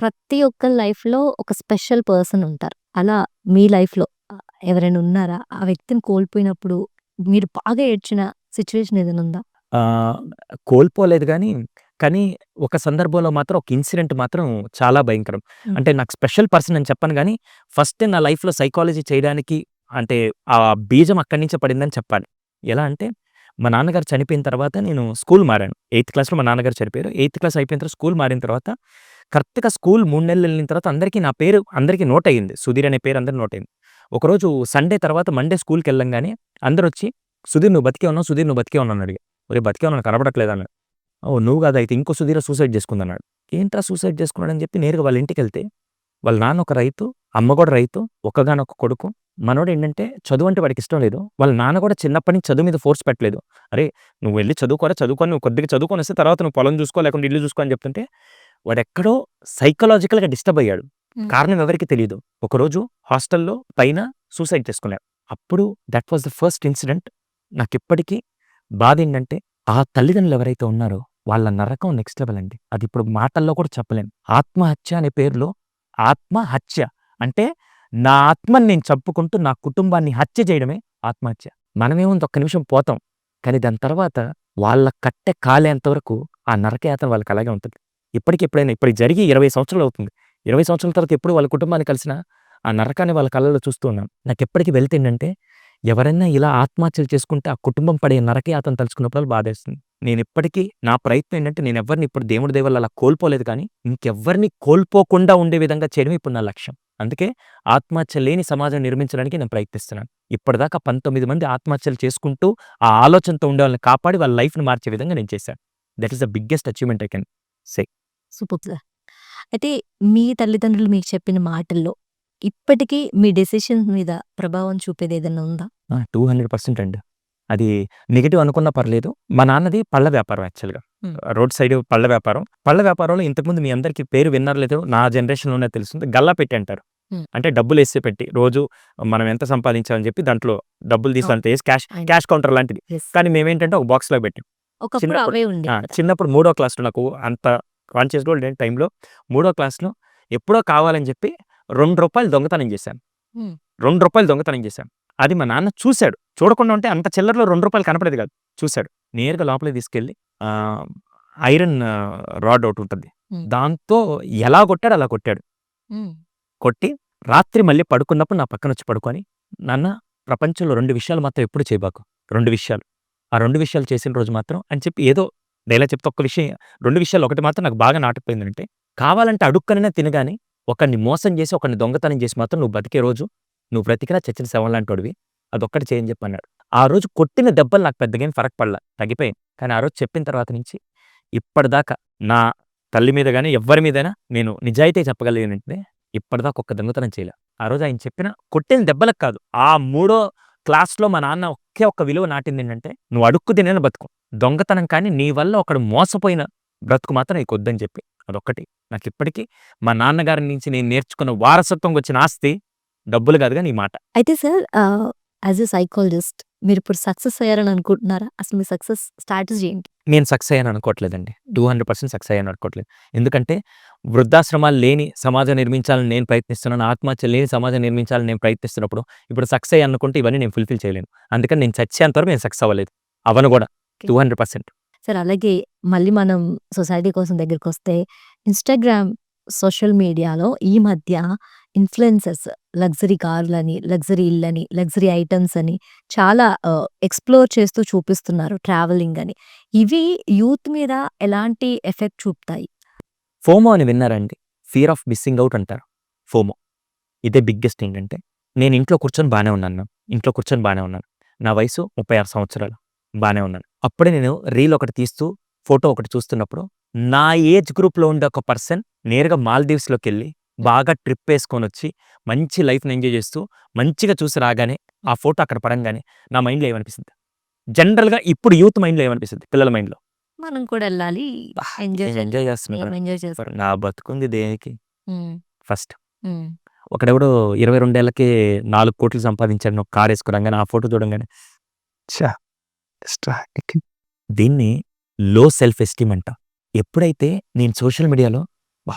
ప్రతి ఒక్కరి లైఫ్‌లో ఒక స్పెషల్ పర్సన్ ఉంటారు. అలా మీ లైఫ్‌లో ఎవరైనా ఉన్నారా? ఆ వ్యక్తిని కోల్పోయినప్పుడు మీరు బాగా ఏడ్చిన సిట్యుయేషన్ ఏదైనా ఉందా? ఆహ్, కోల్పోలేదు గానీ, కానీ ఒక సందర్భంలో మాత్రం ఒక ఇన్సిడెంట్ మాత్రం చాలా భయంకరం. హ్మ్. అంటే నాకు స్పెషల్ పర్సన్ అని చెప్పను గానీ, ఫస్ట్ నా లైఫ్‌లో సైకాలజీ చేయడానికి అంటే ఆ బీజం అక్కడి నుంచే పడిందని చెప్పాలి. ఎలా అంటే, మా నాన్నగారు చనిపోయిన తర్వాత నేను స్కూల్ మారాను. ఎయిత్ క్లాస్‌లో మా నాన్నగారు చనిపోయారు. ఎయిత్ క్లాస్ అయిపోయిన తర్వాత స్కూల్ మారిన తర్వాత కరెక్ట్‌గా స్కూల్ 3 నెలలు ఎళ్ళిన తర్వాత నా పేరు అందరికి నోట్ అయింది. సుధీర్ అనే పేరు అందరికి నోట్ అయింది. ఒకరోజు సండే తర్వాత మండే స్కూల్‌కెళ్ళంగానే అందరొచ్చి, "సుధీర్ నువ్వు బతికే ఉన్నావు. సుధీర్ నువ్వు బతికే ఉన్నావు" అని అడిగారు. ఒరేయ్! బతికే ఉన్నాను కనపడట్లేదు అన్నాను. ఓహ్! నువ్వు కాదా అయితే ఇంకో సుధీర సూసైడ్ చేసుకుందన్నాడు. ఏంట్రా సూసైడ్ చేసుకున్నాడని చెప్పి నేరుగా వాళ్ళ ఇంటికెళ్తే, వాళ్ళ నాన్న ఒక రైతు, అమ్మ కూడా రైతు, ఒక్కగానొక్క కొడుకు. మనోడేంటంటే చదువంటే వాడికిష్టం లేదు. వాళ్ళ నాన్న కూడా చిన్నప్పటి నుంచి చదువు మీద ఫోర్స్ పెట్టలేదు. "అరేయ్! నువ్వెళ్లి చదువుకోరా, చదువుకొని నువ్వు కొద్దిగా చదువుకొనొస్తే తర్వాత నువ్వు పొలం చూసుకో, లేకుంటే ఇల్లు చూసుకో" అని చెప్తుంటే, వాడెక్కడో సైకలాజికల్‌గా డిస్టర్బ్ అయ్యాడు. హ్మ్. కారణం ఎవరికీ తెలీదు. ఒకరోజు హాస్టల్‌లో పైన సూసైడ్ చేసుకున్నాడు. అప్పుడు that was the first incident. నాకిప్పటికీ బాధేంటంటే ఆ తల్లిదండ్రులు ఎవరైతే ఉన్నారో వాళ్ళ నరకం నెక్స్ట్ లెవెల్ అండి. అదిప్పుడు మాటల్లో కూడా చెప్పలేం. ఆత్మహత్య అనే పేరులో ఆత్మహత్య అంటే నా ఆత్మని నేను చంపుకుంటూ నా కుటుంబాన్ని హత్య చేయడమే ఆత్మహత్య. మనమేముంది ఒక్క నిమిషం పోతాం. కానీ దాని తర్వాత వాళ్ళ కట్టె కాలేంత వరకు ఆ నరకయాతన వాళ్ళకి అలాగే ఉంటది. ఇప్పటికి ఎప్పుడైనా ఇప్పటికి జరిగి 20 సంవత్సరాలు అవుతుంది. 20 సంవత్సరాల తర్వాత ఎప్పుడు వాళ్ళ కుటుంబాన్ని కలిసినా ఆ నరకాన్ని వాళ్ళ కళ్ళలో చూస్తూ ఉన్నాను. నాకెప్పటికి వెళ్తేంటంటే ఎవరైనా ఇలా ఆత్మహత్యలు చేసుకుంటే ఆ కుటుంబం పడే నరకయాతన తలుచుకున్నప్పుడల్లా బాధేస్తుంది. నేనిప్పటికీ నా ప్రయత్నం ఏంటంటే నేనెవ్వరిని ఇప్పుడు దేవుడి దయ వల్ల అలా కోల్పోలేదు కానీ, ఇంకెవ్వరిని కోల్పోకుండా ఉండే విధంగా చేయడమే ఇప్పుడు నా లక్ష్యం. అందుకే ఆత్మహత్య లేని సమాజం నిర్మించడానికి నేను ప్రయత్నిస్తున్నాను. ఇప్పటిదాకా 19 మంది ఆత్మహత్యలు చేసుకుంటూ, ఆ ఆలోచనతో ఉండేవాళ్ళని కాపాడి వాళ్ళ లైఫ్‌ని మార్చే విధంగా నేను చేశాను. That is the biggest achievement I can say. Superb sir. అయితే మీ తల్లిదండ్రులు మీకు చెప్పిన మాటల్లో ఇప్పటికీ మీ డెసిషన్స్ మీద ప్రభావం చూపేదేదన్నా ఉందా? 200% అండి. అది నెగెటివ్ అనుకున్నా పర్లేదు. మా నాన్నది పళ్ళ వ్యాపారం యాక్చువల్‌గా. హ్మ్. రోడ్ సైడ్ పళ్ళ వ్యాపారం. పళ్ళ వ్యాపారంలో ఇంతకుముందు మీ అందరికి పేరు విన్నారో లేదో నా జనరేషన్‌లోనే తెలుస్తుంది. గల్లాపెట్టి అంటారు. హ్మ్. అంటే డబ్బులేసే పెట్టి. రోజు మనం ఎంత సంపాదించామని చెప్పి దాంట్లో డబ్బులు తీసి అవును. దాంట్లో ఏసి క్యాష్ ఆయన క్యాష్ కౌంటర్ లాంటిది. యెస్. కానీ మేమేంటంటే ఒక బాక్స్‌లో పెట్టాం. ఒకప్పుడు చిన్నప్పుడు అవే ఉండేవి కదా! చిన్నప్పుడు మూడో క్లాస్‌లో నాకు అంత కాన్షియస్ కూడా లేని టైంలో మూడో క్లాస్‌లో ఎప్పుడో కావాలని చెప్పి రూ. 2 దొంగతనం చేశాను. హ్మ్. రూ. 2 దొంగతనం చేశాను. అది మా నాన్న చూసాడు. చూడకుండా ఉంటే అంత చిల్లరలో రూ. 2 కనపడేది కాదు. చూసాడు. నేరుగా లోపలికి తీసుకెళ్ళి ఆహ్, ఐరన్ రాడ్ ఒకటుంటది. హ్మ్. దాంతో ఎలా కొట్టాడో అలా కొట్టాడు. హ్మ్. కొట్టి రాత్రి మళ్ళీ పడుకున్నప్పుడు నా పక్కనొచ్చి పడుకొని, "నాన్న ప్రపంచంలో 2 విషయాలు మాత్రం ఎప్పుడు చేయబాకు. 2 విషయాలు. ఆ 2 విషయాలు చేసిన రోజు మాత్రం" అని చెప్పి ఏదో డైలాగ్ చెప్తే ఒక్క విషయం 2 విషయాల్లో ఒకటి మాత్రం నాకు బాగా నాటుకుపోయిందంటే, కావాలంటే అడుక్కనైనా తిను గాని, ఒకడిని మోసం చేసి, ఒకడిని దొంగతనం చేసి మాత్రం నువ్వు బతికే రోజు, నువ్వు బ్రతికినా చచ్చిన శవం లాంటోడివి. అదొక్కటి చెయ్యని చెప్పన్నాడు. ఆ రోజు కొట్టిన దెబ్బలు నాకు పెద్దగా ఏం ఫరక్ పడల. తగ్గిపోయాయి. కానీ ఆ రోజు చెప్పిన తర్వాత నుంచి ఇప్పటిదాకా నా తల్లి మీద గాని, ఎవ్వరి మీదైనా నేను నిజాయితీ చెప్పగలిగానంటే ఇప్పటిదాకా ఒక్క దొంగతనం చేయలే. ఆ రోజు ఆయన చెప్పిన కొట్టిన దెబ్బలకు కాదు. ఆ మూడో క్లాస్‌లో మా నాన్న ఒకే ఒక్క విలువ నాటిందేంటంటే, "నువ్వు అడుక్కు తినైనా బతుకు. దొంగతనం కానీ నీ వల్ల ఒకడు మోసపోయిన బ్రతుకు మాత్రం నీకొద్దని" చెప్పి. అదొక్కటి. నాకిప్పటికి మా నాన్నగారి నుంచి నేను నేర్చుకున్న వారసత్వంగా వచ్చిన ఆస్తి డబ్బులు కాదు గానీ ఈ మాట. అయితే సార్ యాస్ ఎ సైకాలజిస్ట్ మీరిప్పుడు సక్సెస్ అయ్యారని అనుకుంటున్నారా? అసలు మీ సక్సెస్ స్ట్రాటజీ ఏంటి? నేను సక్సెస్ అయ్యాను అనుకోవట్లేదండి. 200% సక్సెస్ అయ్యాను అనుకోవట్లేదు. ఎందుకంటే వృద్ధాశ్రమాలు లేని సమాజం నిర్మించాలని నేను ప్రయత్నిస్తున్నాను. ఆత్మహత్యలు లేని సమాజం నిర్మించాలని నేను ప్రయత్నిస్తున్నప్పుడు, ఇప్పుడు సక్సెస్ అయ్యాను అనుకుంటే ఇవన్నీ నేను ఫుల్‌ఫిల్ చేయలేను. అందుకని నేను చచ్చేంత వరకు నేను సక్సెస్ అవ్వలేదు. అవ్వను గూడా. ఓకే. 200%. సార్ అలాగే మళ్ళీ మనం సొసైటీ కోసం దగ్గరికొస్తే ఇన్‌స్టాగ్రామ్, సోషల్ మీడియాలో ఈ మధ్య ఇన్‌ఫ్లుయెన్సర్స్ లగ్జరీ కార్‌లని, లగ్జరీ ఇల్లని, లగ్జరీ ఐటెమ్స్ అని చాలా ఎక్స్‌ప్లోర్ చేస్తూ చూపిస్తున్నారు ట్రావెలింగ్ అని. ఇవి యూత్ మీద ఎలాంటి ఎఫెక్ట్ చూపుతాయి? ఫోమో అని విన్నారా అండి? ఫియర్ ఆఫ్ మిస్సింగ్ ఔట్ అంటారు. ఫోమో. ఇదే బిగ్గెస్ట్ ఏంటంటే, నేను ఇంట్లో కూర్చొని బానే ఉన్నాను. ఇంట్లో కూర్చొని బానే ఉన్నాను. నా వయసు 36 సంవత్సరాలు. బానే ఉన్నాను. అప్పుడే నేను రీల్ ఒకటి తీస్తూ, ఫోటో ఒకటి చూస్తున్నప్పుడు, నా ఏజ్ గ్రూప్‌లో ఉండే ఒక పర్సన్ నేరుగా మాల్దీవ్స్‌లోకెళ్ళి, బాగా ట్రిప్పేసుకొనొచ్చి, మంచి లైఫ్‌ని ఎంజాయ్ చేస్తూ, మంచిగా చూసి రాగానే, ఆ ఫోటో అక్కడ పడంగానే, నా మైండ్‌లో ఏమనిపిస్తది? జనరల్‌గా ఇప్పుడు యూత్ మైండ్‌లో ఏమనిపిస్తది? పిల్లల మైండ్‌లో? మనం కూడా ఎళ్ళాలి. ఎంజాయ్ ఏం చేయాలి. ఎంజాయ్ ఏం చేస్తున్నారురా? ఎంజాయ్ చేస్తాం. నా బతుకుంది దేనికి? హ్మ్. ఫస్ట్. హ్మ్. ఒకడెవడో 22 ఏళ్లకే 4,00,00,000 సంపాదించాడని ఒక కారేసుకురంగానే ఆ ఫోటో చూడంగానే ఛ! దీన్ని లో సెల్ఫ్ ఎస్టీమ్ అంట. ఎప్పుడైతే నేను సోషల్ మీడియాలో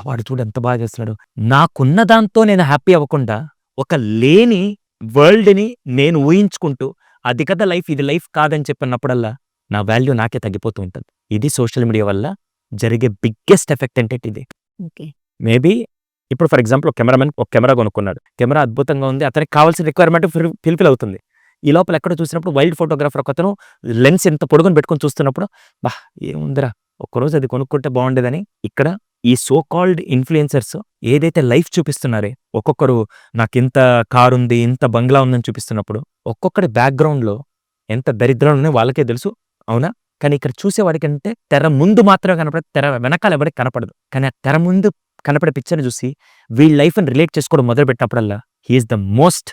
వాడు చూడు ఎంత బాగా చేస్తున్నాడు. నాకున్న దాంతో నేను హ్యాపీ అవ్వకుండా ఒక లేని వరల్డ్‌ని నేను ఊహించుకుంటూ అది కదా లైఫ్, ఇది లైఫ్ కాదని చెప్పినప్పుడల్లా నా వాల్యూ నాకే తగ్గిపోతూ ఉంటది. ఇది సోషల్ మీడియా వల్ల జరిగే బిగ్గెస్ట్ ఎఫెక్ట్ అంటే ఇది. ఓకే. మేబీ ఇప్పుడు ఫర్ ఎగ్జాంపుల్ ఒక కెమెరామెన్ ఒక కెమెరా కొనుక్కున్నాడు. కెమెరా అద్భుతంగా ఉంది. అతనికి కావాల్సిన రిక్వైర్మెంట్ ఫుల్‌ఫిల్ అవుతుంది. ఈ లోపల ఎక్కడో చూసినప్పుడు వైల్డ్ ఫోటోగ్రాఫర్ ఒకతను లెన్స్ ఎంత పొడుగున పెట్టుకొని చూస్తున్నప్పుడు ఏముందిరా ఒక్కరోజు అది కొనుక్కుంటే బాగుండేదని ఇక్కడ ఈ సో కాల్డ్ ఇన్‌ఫ్లుయెన్సర్స్ ఏదైతే లైఫ్ చూపిస్తున్నారే, ఒక్కొక్కరు నాకింత కారుంది, ఇంత బంగ్లా ఉందని చూపిస్తున్నప్పుడు, ఒక్కొక్కడి బ్యాక్‌గ్రౌండ్‌లో ఎంత దరిద్రం ఉన్నాయో వాళ్ళకే తెలుసు. అవునా? కానీ ఇక్కడ చూసేవాడికంటే తెర ముందు మాత్రమే కనపడదు. తెర వెనకాల ఎవరికీ కనపడదు. కానీ ఆ తెర ముందు కనపడే పిక్చర్‌ని చూసి వీళ్ళ లైఫ్‌ని రిలేట్ చేసుకోవడం మొదలుపెట్టినప్పుడల్లా he is the most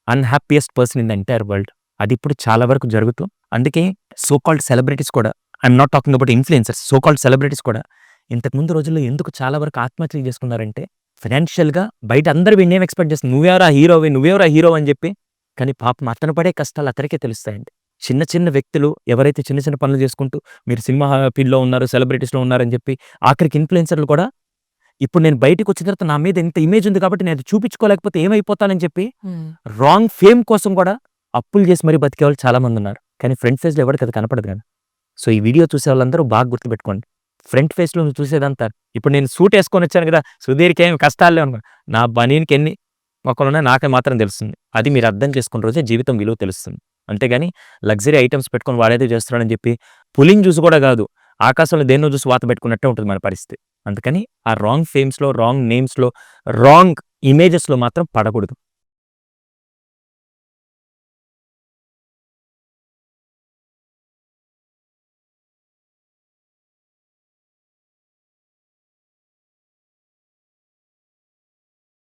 unhappiest person in the entire world. అది ఇప్పుడు చాలా వరకు జరుగుతూ అందుకే సో కాల్డ్ సెలబ్రిటీస్ కూడా, I'm not talking about influencers, so called celebrities కూడా ఇంతకు ముందు రోజుల్లో ఎందుకు చాలా వరకు ఆత్మహత్యలు చేసుకున్నారంటే ఫైనాన్షియల్‌గా బయట అందరూ వీడినేం ఎక్స్‌పెక్ట్ చేస్తున్నారు. నువ్వెవరా హీరో అని చెప్పి. కానీ పాపం అతను పడే కష్టాలు అతనికే తెలుస్తాయండి. చిన్న చిన్న వ్యక్తులు ఎవరైతే చిన్న చిన్న పనులు చేసుకుంటూ మీరు సినిమా ఫీల్డ్‌లో ఉన్నారు, సెలబ్రిటీస్‌లో ఉన్నారని చెప్పి ఆఖరికి ఇన్‌ఫ్లుయెన్సర్‌లు కూడా ఇప్పుడు నేను బయటికొచ్చిన తర్వాత నా మీద ఇంత ఇమేజ్ ఉంది కాబట్టి నేను అది చూపించుకోలేకపోతే ఏమైపోతానని చెప్పి రాంగ్ ఫేమ్ కోసం కూడా అప్పులు చేసి మరీ బతికేవాళ్ళు చాలా మంది ఉన్నారు. కానీ ఫ్రంట్ ఫేస్‌లో ఎవరికీ అది కనపడదు కదా! సో ఈ వీడియో చూసే వాళ్ళందరూ బాగా గుర్తుపెట్టుకోండి. ఫ్రంట్ ఫేస్‌లో నువ్వు చూసేదంతా ఇప్పుడు నేను సూట్ ఏసుకొని వచ్చాను కదా! సుధీర్‌కి ఏమి కష్టాలు లేవు అనుకో. నా బనీన్‌కి ఎన్ని మొక్కలున్నాయో నాకే మాత్రం తెలుస్తుంది. అది మీరు అర్థం చేసుకున్న రోజే జీవితం విలువ తెలుస్తుంది. అంతేగాని లగ్జరీ ఐటెమ్స్ పెట్టుకొని వాడేదో చేస్తున్నాడని చెప్పి పులిని చూసి కూడా కాదు, ఆకాశంలో దేన్నో చూసి వాత పెట్టుకున్నట్టే ఉంటుంది మన పరిస్థితి. అందుకని ఆ రాంగ్ ఫేమ్స్‌లో, రాంగ్ నేమ్స్‌లో, రాంగ్ ఇమేజెస్‌లో మాత్రం పడకూడదు.